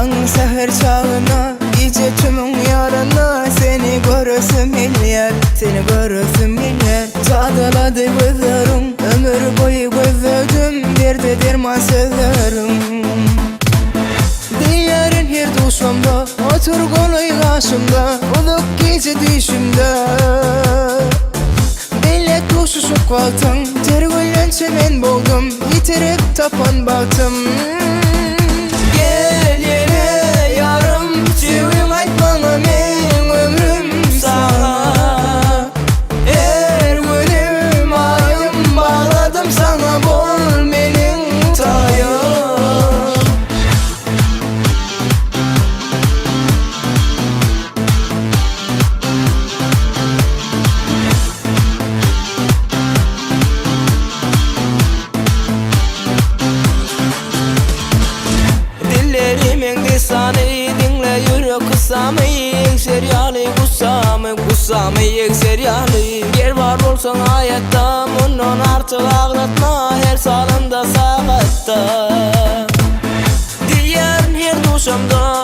Uyansan seher çağına, gece tümün yarına, seni görürsün milyar, seni görürsün milyar. Çağdaladı gözlerim, ömür boyu gözledim, derdi derman sözlerim. Dillerin her duşumda, otur kolay karşımda, ulup gece düşümde. Bellet tuşuşup kaldım, tergülünçe men boldum, yitirip tapan baktım. Gel yine yarım, sevim ayt bana, men ömrüm sana. Her günüm ayım bağladım sana, bol benim tayım. Dillerimin lisanı dinle yürü kısamı, ekseryalı kusamı ekseryalı. Yer var olsun hayatta, bundan artık ağlatma, her salında sağatta. Diyen her duşamda,